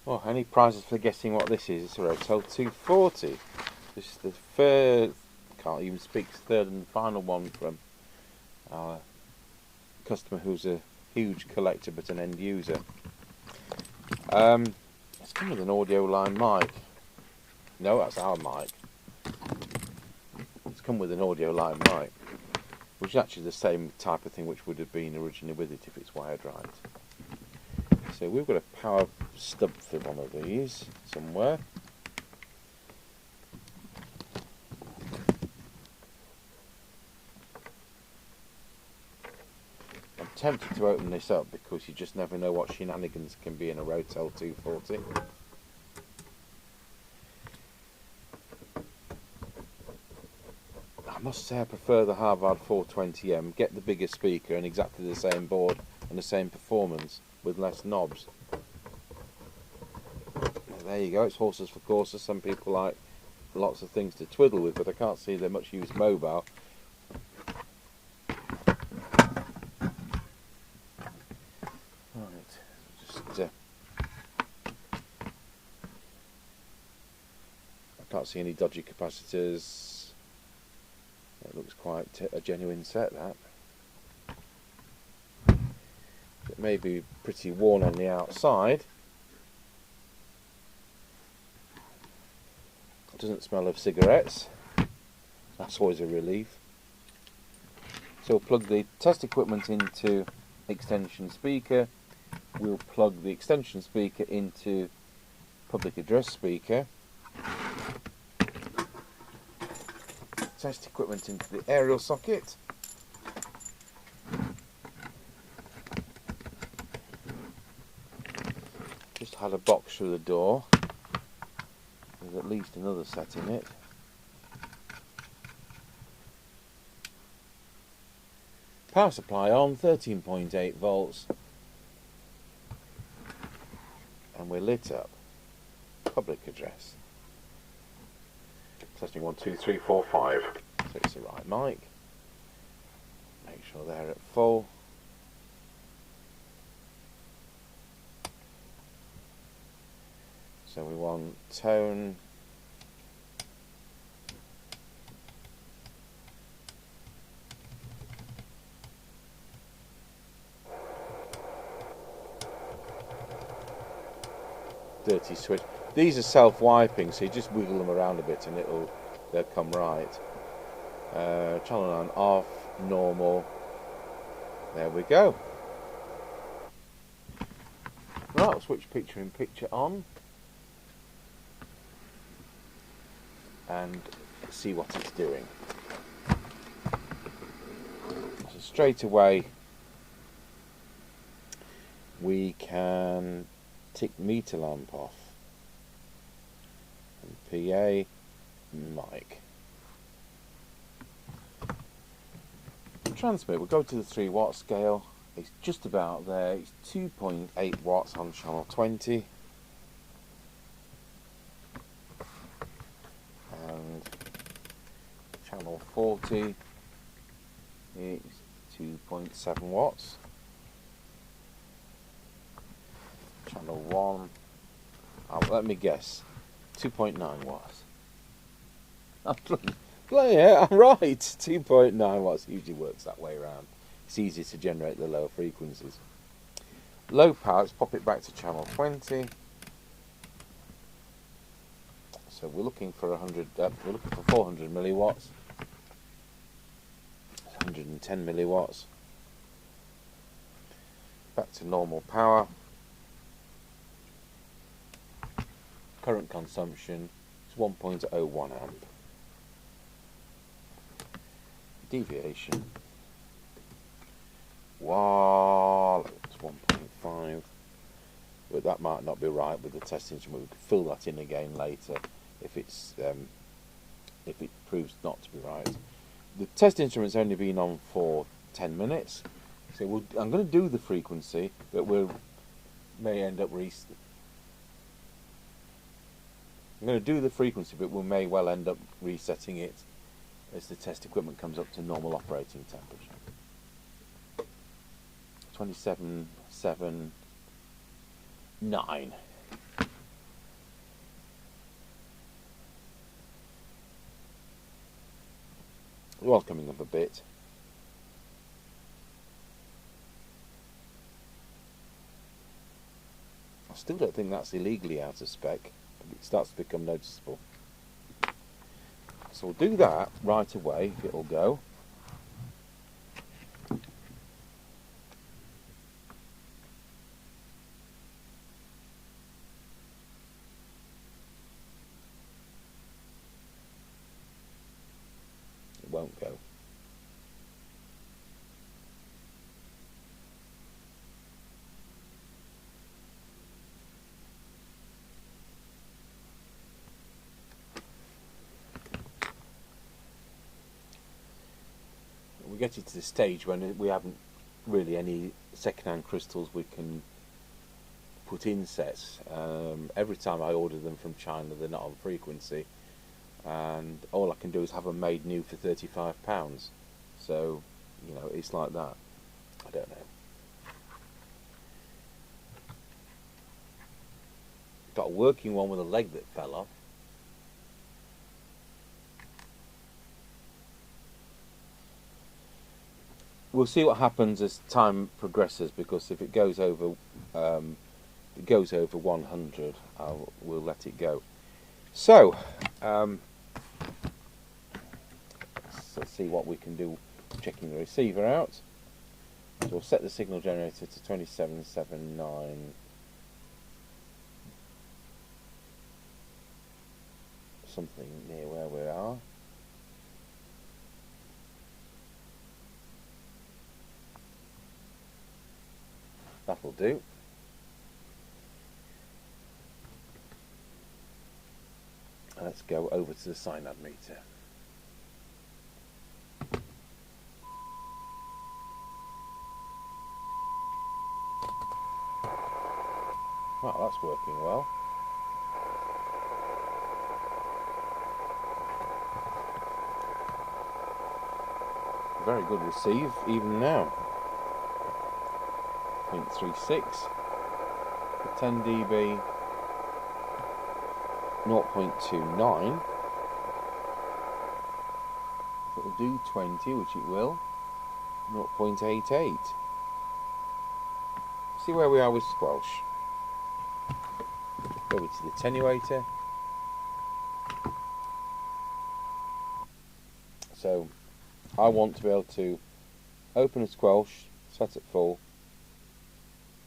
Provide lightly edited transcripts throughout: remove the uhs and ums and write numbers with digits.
Oh, any prizes for guessing what this is? It's a Rotel 240. This is the third, can't even speak, third and final one from our customer who's a huge collector but an end user. It's come with an audio line mic. No, that's our mic. It's come with an audio line mic, which is actually the same type of thing which would have been originally with it if it's wired right. So we've got a power stub for one of these somewhere. I'm tempted to open this up because you just never know what shenanigans can be in a Rotel 240. I must say I prefer the Harvard 420M. Get the bigger speaker and exactly the same board and the same performance with less knobs. There you go, it's horses for courses. Some people like lots of things to twiddle with, but I can't see they're much used mobile. Right, just I can't see any dodgy capacitors. It looks quite a genuine set, that. It may be pretty worn on the outside. It doesn't smell of cigarettes. That's always a relief. So we'll plug the test equipment into extension speaker. We'll plug the extension speaker into public address speaker. Test equipment into the aerial socket. Just had a box through the door with at least another set in it. Power supply on, 13.8 volts, and we're lit up. Public address. Testing 1, 2, 3, 4, 5. So it's the right mic. Make sure they're at full. So we want tone. Dirty switch. These are self-wiping, so you just wiggle them around a bit and they'll come right. Channel 9 off, normal. There we go. Right, I'll switch picture in picture on and see what it's doing. So straight away we can tick meter lamp off. And PA mic. Transmit, we'll go to the 3 watt scale. It's just about there. It's 2.8 watts on channel 20. And channel 40 is 2.7 watts. Channel 1, let me guess, 2.9 watts. Yeah, I'm right, 2.9 watts. Usually works that way around. It's easy to generate the lower frequencies. Low power, let's pop it back to channel 20. So we're looking for 400 milliwatts. 110 milliwatts. Back to normal power. Current consumption is 1.01 amp. Deviation. Wow, it's 1.5. But that might not be right with the test instrument. We could fill that in again later if it proves not to be right. The test instrument's only been on for 10 minutes, so I'm going to do the frequency, but I'm going to do the frequency, but we may well end up resetting it as the test equipment comes up to normal operating temperature. 27.7.9. It was coming up a bit. I still don't think that's illegally out of spec, but it starts to become noticeable. So we'll do that right away if it'll go. It won't go. We're getting to the stage when we haven't really any second-hand crystals we can put in sets. Every time I order them from China, they're not on frequency, and all I can do is have them made new for £35. So, you know, it's like that. I don't know. Got a working one with a leg that fell off. We'll see what happens as time progresses, because if it goes over 100, we'll let it go. So let's see what we can do checking the receiver out. So we'll set the signal generator to 2779, something near where we are. That'll do. Let's go over to the SINAD meter. Well, that's working well. Very good receive even now. 0.36 for 10 dB, 0.29. If it will do 20, which it will, 0.88. See where we are with squelch. Over to the attenuator. So I want to be able to open a squelch, set at full,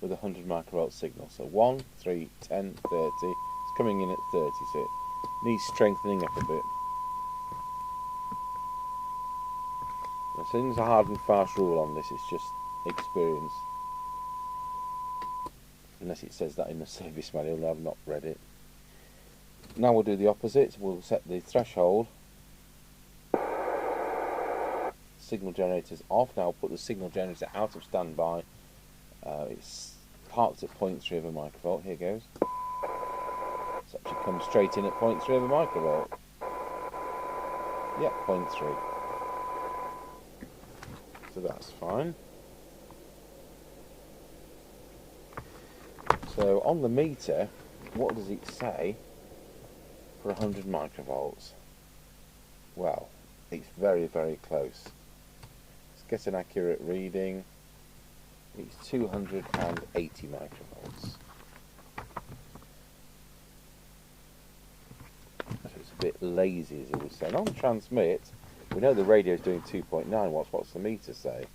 with a 100 microvolt signal. So 1, 3, 10, 30. It's coming in at 30, so it needs strengthening up a bit. Now, so there's a hard and fast rule on this, it's just experience. Unless it says that in the service manual, and I've not read it. Now we'll do the opposite. We'll set the threshold. Signal generator's off. Now I'll put the signal generator out of standby. It's parked at 0.3 of a microvolt. Here goes. It's actually come straight in at 0.3 of a microvolt. Yeah, 0.3. So that's fine. So on the meter, what does it say for 100 microvolts? Well, it's very, very close. Let's get an accurate reading. It's 280 microvolts. So it's a bit lazy, as it was saying. On transmit, we know the radio is doing 2.9 watts. What's the meter say?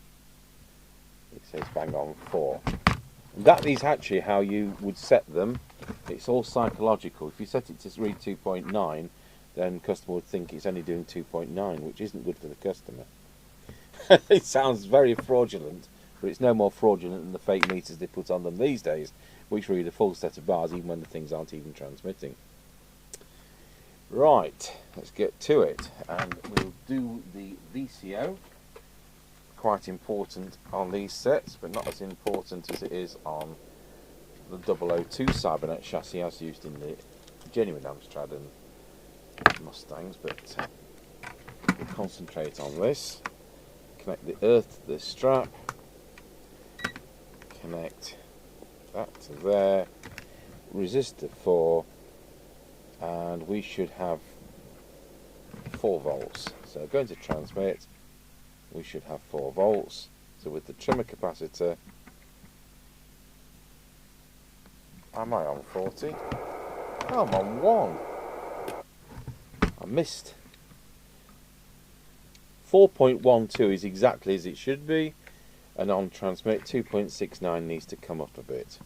It says bang on 4. And that is actually how you would set them. It's all psychological. If you set it to read 2.9, then customer would think it's only doing 2.9, which isn't good for the customer. It sounds very fraudulent, but it's no more fraudulent than the fake meters they put on them these days, which read a full set of bars even when the things aren't even transmitting. Right, let's get to it, and we'll do the VCO. Quite important on these sets, but not as important as it is on the 002 Cybbernet chassis as used in the genuine Amstrad and Mustangs, but we'll concentrate on this. Connect the earth to the strap, connect that to there, resistor 4, and we should have 4 volts. So going to transmit, we should have 4 volts. So with the trimmer capacitor, am I on 40? Oh, I'm on 1. I missed. 4.12 is exactly as it should be, and on transmit 2.69 needs to come up a bit.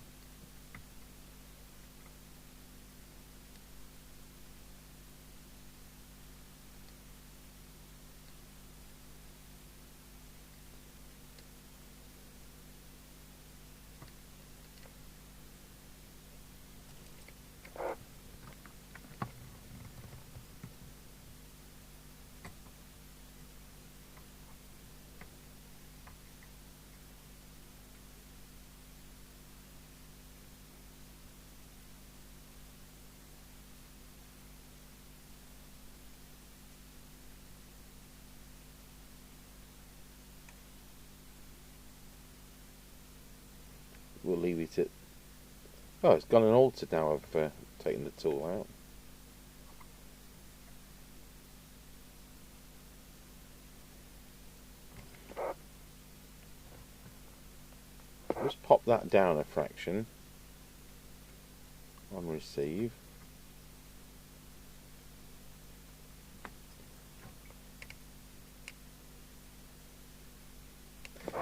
We'll leave it at... Oh, it's gone and altered now I've taken the tool out. Just pop that down a fraction on receive.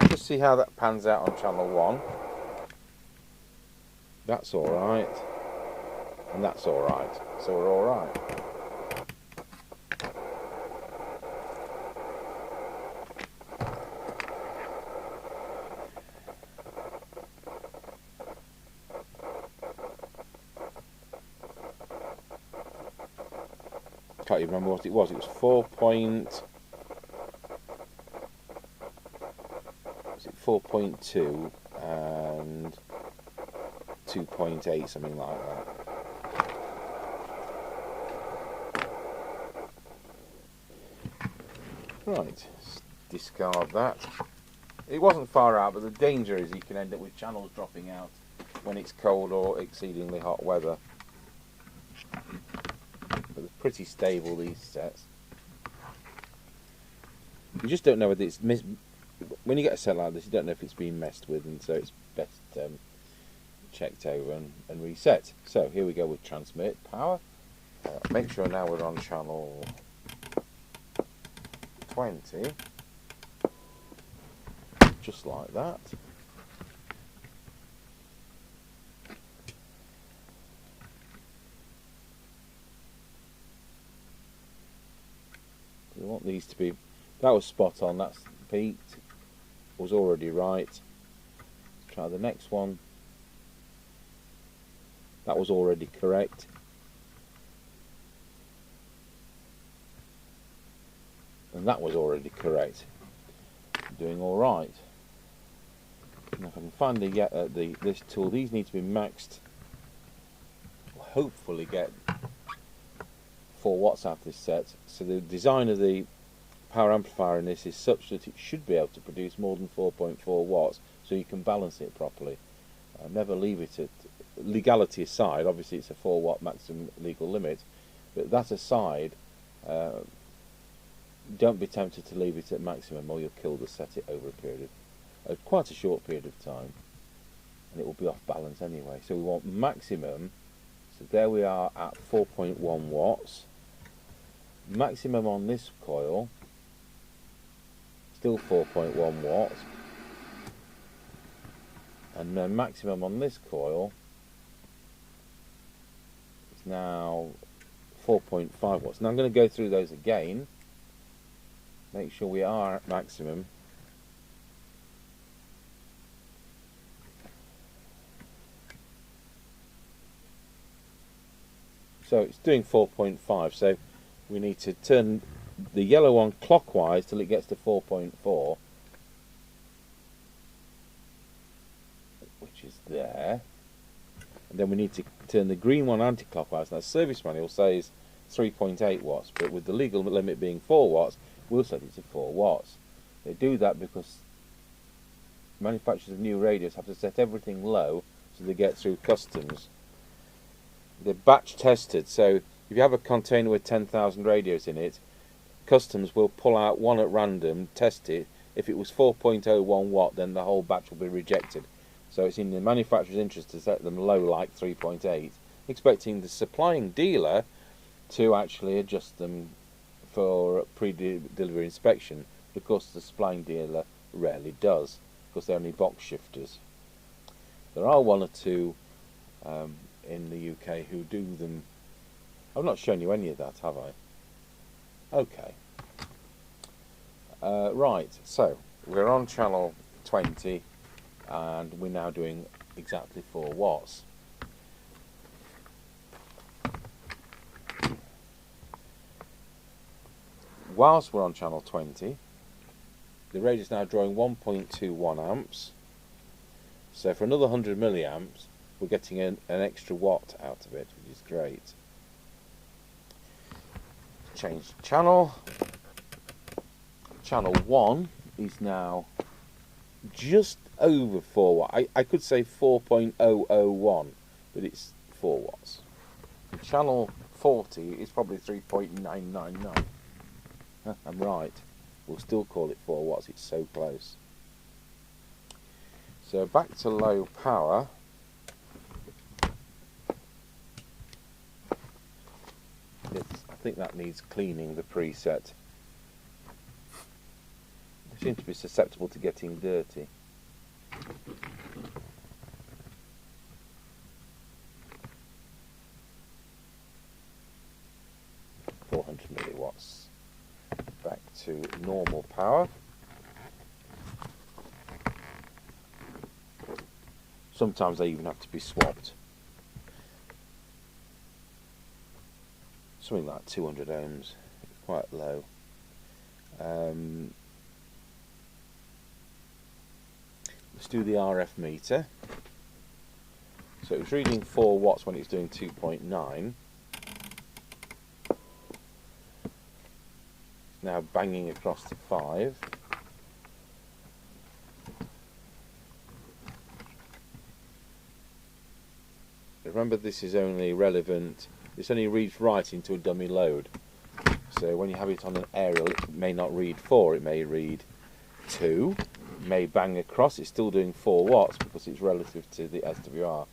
Just see how that pans out on channel 1. That's alright, and that's alright, so we're alright. Can't even remember what it was. It was 4.2 and 2.8, something like that. Right, discard that. It wasn't far out, but the danger is you can end up with channels dropping out when it's cold or exceedingly hot weather. But they're pretty stable, these sets. You just don't know whether it's when you get a set like this, you don't know if it's been messed with, and so it's best checked over and reset. So here we go with transmit power. Make sure now we're on channel 20, just like that. We want these to be, that was spot on, that's peaked, was already right. Let's try the next one. That was already correct. And that was already correct. Doing all right. Now if I can find this tool, these need to be maxed. We'll hopefully get 4 watts out of this set. So the design of the power amplifier in this is such that it should be able to produce more than 4.4 watts, so you can balance it properly. Never leave it at, legality aside, obviously it's a 4 watt maximum legal limit, but that aside, don't be tempted to leave it at maximum, or you'll kill the set it over a period of quite a short period of time, and it will be off balance anyway. So we want maximum. So there we are at 4.1 watts. Maximum on this coil, still 4.1 watts, and then maximum on this coil is now 4.5 watts. Now I'm going to go through those again, make sure we are at maximum. So it's doing 4.5, so we need to turn the yellow one clockwise till it gets to 4.4, which is there, and then we need to turn the green one anti-clockwise. Now the service manual says 3.8 watts, but with the legal limit being 4 watts, we'll set it to 4 watts. They do that because manufacturers of new radios have to set everything low so they get through customs. They're batch tested, so if you have a container with 10,000 radios in it, customs will pull out one at random, test it. If it was 4.01 watt, then the whole batch will be rejected. So it's in the manufacturer's interest to set them low, like 3.8, expecting the supplying dealer to actually adjust them for pre-delivery inspection. But of course, the supplying dealer rarely does, because they're only box shifters. There are one or two in the UK who do them. I've not shown you any of that, have I? Okay. Right, so we're on channel 20 and we're now doing exactly 4 watts. Whilst we're on channel 20, the radio is now drawing 1.21 amps. So for another 100 milliamps, we're getting an extra watt out of it, which is great. Change channel. Channel 1 is now just over 4 watts. I could say 4.001, but it's 4 watts. Channel 40 is probably 3.999. I'm right. We'll still call it 4 watts, it's so close. So back to low power. I think that needs cleaning, the preset. They seem to be susceptible to getting dirty. Milliwatts. Back to normal power. Sometimes they even have to be swapped. Something like 200 ohms, quite low. Let's do the RF meter. So it was reading 4 watts when it's doing 2.9. Now banging across to 5. Remember, this is only relevant, this only reads right into a dummy load. So when you have it on an aerial, it may not read 4, it may read 2, it may bang across, it's still doing 4 watts because it's relative to the SWR.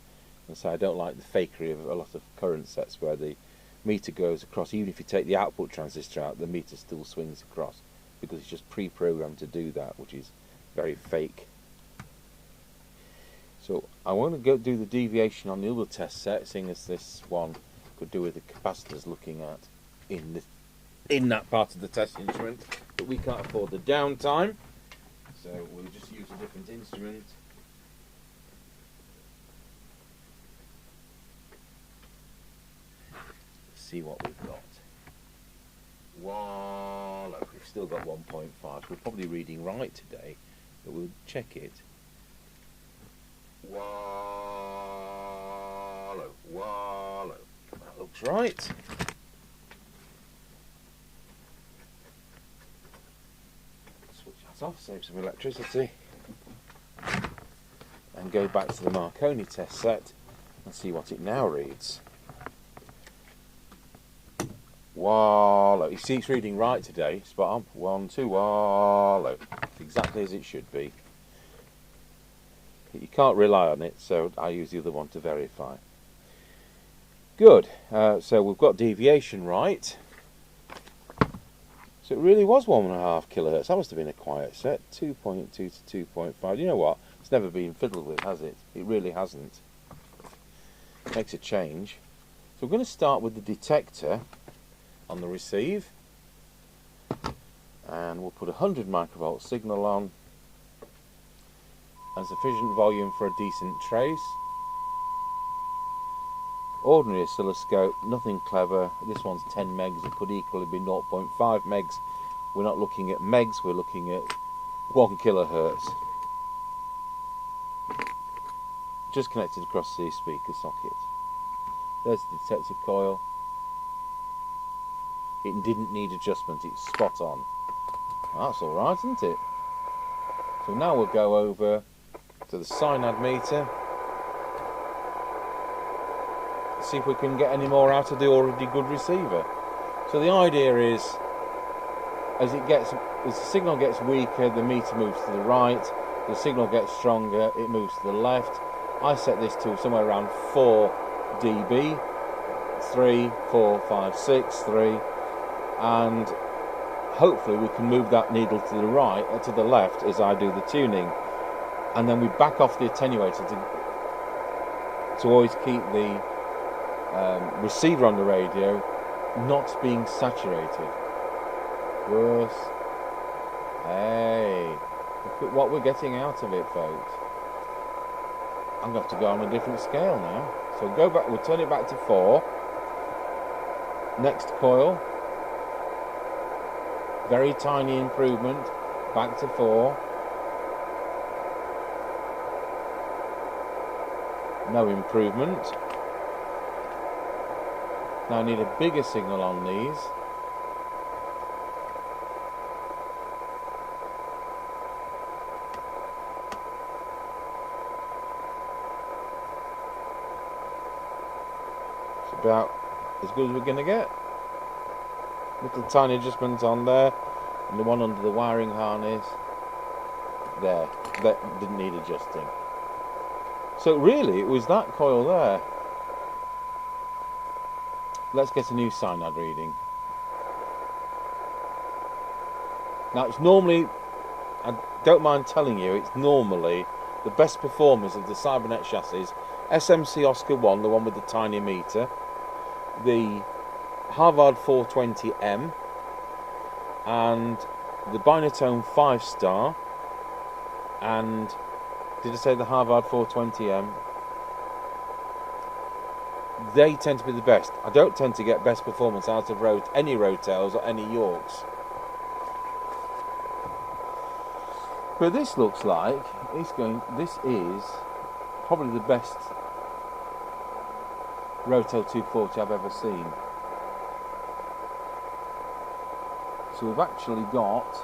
And so I don't like the fakery of a lot of current sets where the meter goes across. Even if you take the output transistor out, the meter still swings across because it's just pre-programmed to do that, which is very fake. So I want to go do the deviation on the other test set, seeing as this one could do with the capacitors looking at in that part of the test instrument, but we can't afford the downtime, so we'll just use a different instrument. See what we've got. Wow, look, we've still got 1.5. We're probably reading right today, but we'll check it. Wallow, wallow. That looks right. Switch that off, save some electricity. And go back to the Marconi test set and see what it now reads. Wallow. You see it's reading right today. Spot on. 1, 2, wallow. Exactly as it should be. You can't rely on it, so I use the other one to verify. Good. So we've got deviation right. So it really was 1.5 kilohertz. That must have been a quiet set. 2.2 to 2.5. You know what? It's never been fiddled with, has it? It really hasn't. Makes a change. So we're going to start with the detector on the receive. And we'll put a 100 microvolt signal on. And sufficient volume for a decent trace. Ordinary oscilloscope, nothing clever. This one's 10 megs, it could equally be 0.5 megs. We're not looking at megs, we're looking at 1 kilohertz. Just connected across the speaker socket. There's the detector coil. It didn't need adjustment, it's spot on. That's alright, isn't it? So now we'll go over to the SINAD meter. See if we can get any more out of the already good receiver. So the idea is as the signal gets weaker, the meter moves to the right. The signal gets stronger, it moves to the left. I set this to somewhere around 4 dB, 3, 4, 5, 6, 3, and hopefully we can move that needle to the right, to the left as I do the tuning, and then we back off the attenuator to always keep the receiver on the radio not being saturated. Worse. Hey, look at what we're getting out of it, folks. I'm going to have to go on a different scale now. So go back, we'll turn it back to 4. Next coil. Very tiny improvement. Back to 4. No improvement. Now I need a bigger signal on these. It's about as good as we're going to get. Little tiny adjustments on there, and the one under the wiring harness there, that didn't need adjusting. So really it was that coil there. Let's get a new SINAD reading. Now it's normally, I don't mind telling you, it's normally the best performers of the Cybbernet chassis, SMC Oscar 1, the one with the tiny meter, the Harrier 420M, and the Binatone 5-star, and did I say the Harrier 420M? They tend to be the best. I don't tend to get best performance out of any Rotels or any Yorks. But this looks like this is probably the best Rotel 240 I've ever seen. So we've actually got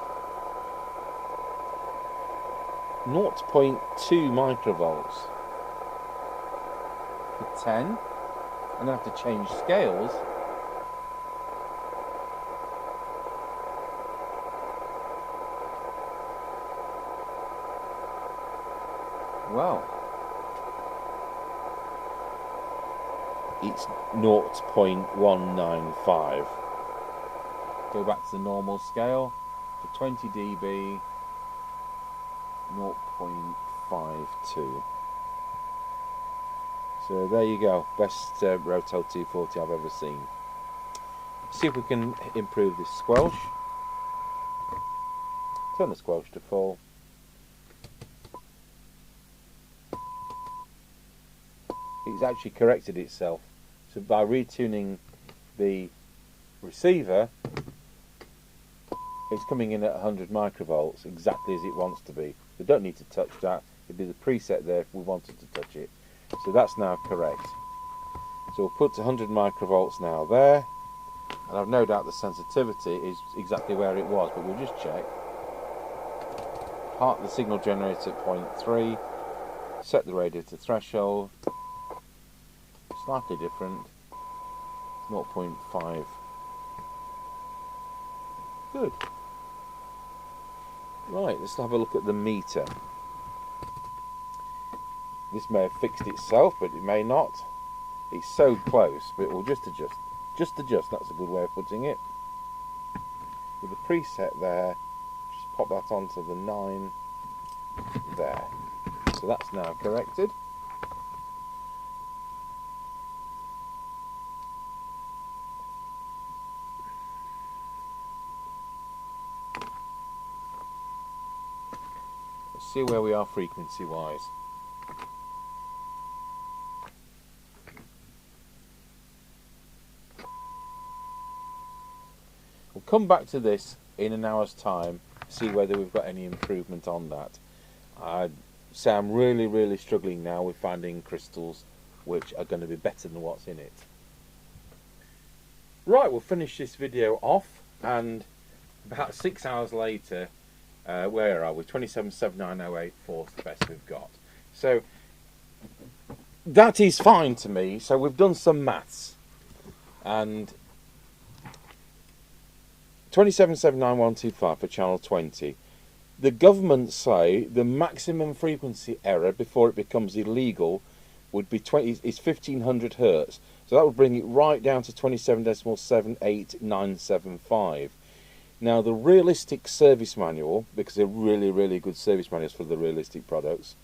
0.2 microvolts for 10. I'm going to have to change scales. Well, it's 0.195. Go back to the normal scale for 20 dB, 0.52. So there you go, best Rotel 240 I've ever seen. See if we can improve this squelch. Turn the squelch to full. It's actually corrected itself. So by retuning the receiver, it's coming in at 100 microvolts, exactly as it wants to be. We don't need to touch that. It'd be the preset there if we wanted to touch it. So that's now correct. So we'll put 100 microvolts now there, and I've no doubt the sensitivity is exactly where it was, but we'll just check. Park the signal generator at 0.3, set the radio to threshold, slightly different, 0.5. Good. Right, let's have a look at the meter. This may have fixed itself, but it may not. It's so close, but it will just adjust. Just adjust, that's a good way of putting it. With the preset there, just pop that onto the 9 there. So that's now corrected. Let's see where we are frequency-wise. We'll come back to this in an hour's time, see whether we've got any improvement on that. I'd say I'm really struggling now with finding crystals which are going to be better than what's in it. Right, we'll finish this video off, and about 6 hours later, where are we? 277908 is the best we've got. So that is fine to me. So we've done some maths, and 2779125 for channel 20. The government say the maximum frequency error before it becomes illegal would be 1500 hertz. So that would bring it right down to 27.78975. Now the realistic service manual, because they're really, really good service manuals for the realistic products,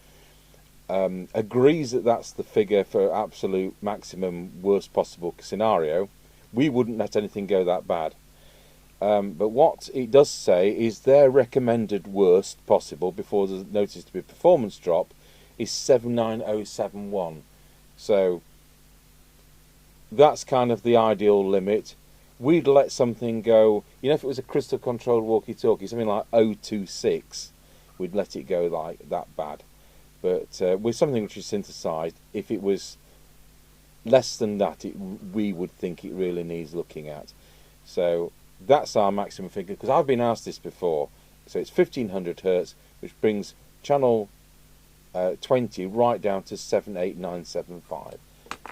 agrees that that's the figure for absolute maximum worst possible scenario. We wouldn't let anything go that bad. But what it does say is their recommended worst possible before there's noticed to be a performance drop is 79071. So that's kind of the ideal limit. We'd let something go, you know, if it was a crystal controlled walkie-talkie, something like 026, we'd let it go like that bad. But with something which is synthesized, if it was less than that, we would think it really needs looking at. So that's our maximum figure, because I've been asked this before. So it's 1500 hertz, which brings channel 20 right down to 78975,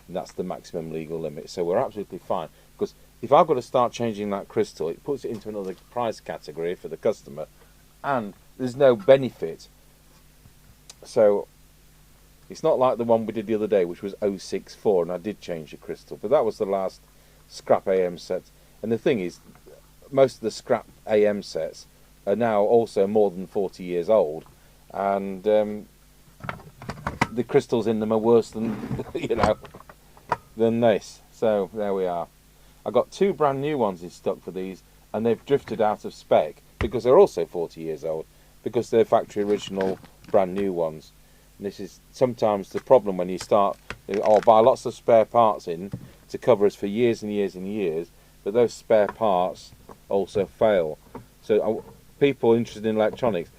and that's the maximum legal limit. So we're absolutely fine, because if I've got to start changing that crystal, it puts it into another price category for the customer, and there's no benefit. So it's not like the one we did the other day, which was 064, and I did change the crystal, but that was the last scrap AM set. And the thing is, most of the scrap AM sets are now also more than 40 years old, and the crystals in them are worse than than this. So there we are. I got 2 brand new ones in stock for these, and they've drifted out of spec because they're also 40 years old, because they're factory original brand new ones. And this is sometimes the problem when you start, I'll buy lots of spare parts in to cover us for years and years and years, but those spare parts also fail. So people interested in electronics,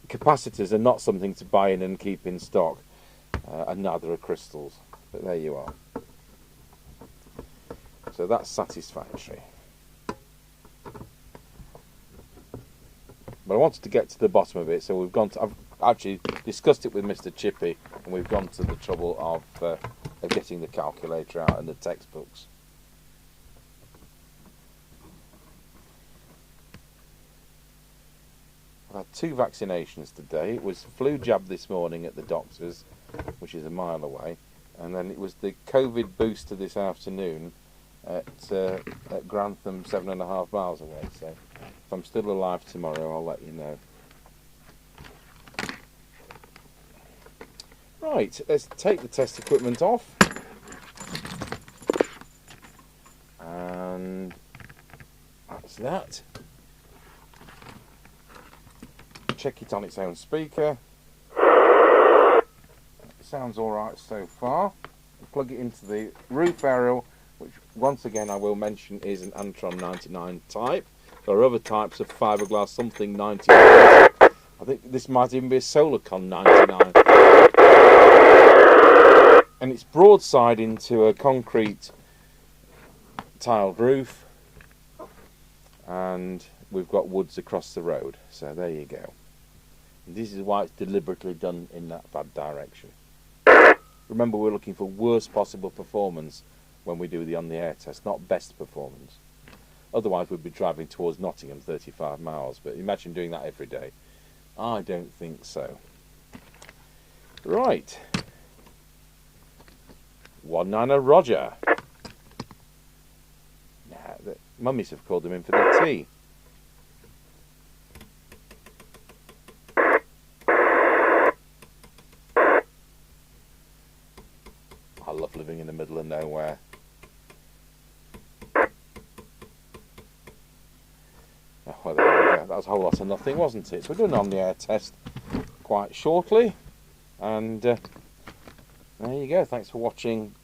capacitors are not something to buy in and keep in stock, and neither are crystals. But there you are. So that's satisfactory. But I wanted to get to the bottom of it, so I've actually discussed it with Mr. Chippy, and we've gone to the trouble of getting the calculator out and the textbooks. I've had 2 vaccinations today. It was flu jab this morning at the doctor's, which is a mile away, and then it was the COVID booster this afternoon at Grantham, 7.5 miles away. So if I'm still alive tomorrow, I'll let you know. Right, let's take the test equipment off, and that's that. Check it on its own speaker. It sounds alright so far. Plug it into the roof aerial, which once again I will mention is an Antron 99 type. There are other types of fiberglass, something 99. I think this might even be a Solarcon 99. And it's broadside into a concrete tiled roof, and we've got woods across the road. So there you go. This is why it's deliberately done in that bad direction. Remember, we're looking for worst possible performance when we do the on-the-air test, not best performance. Otherwise we'd be driving towards Nottingham 35 miles, but imagine doing that every day. I don't think so. Right. 19er Roger. Nah, the mummies have called them in for their tea. I love living in the middle of nowhere. Oh, well, there we go. That was a whole lot of nothing, wasn't it? So we're doing an on-the-air test quite shortly, and there you go. Thanks for watching.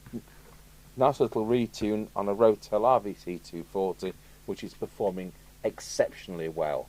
Nice little retune on a Rotel RVC240, which is performing exceptionally well.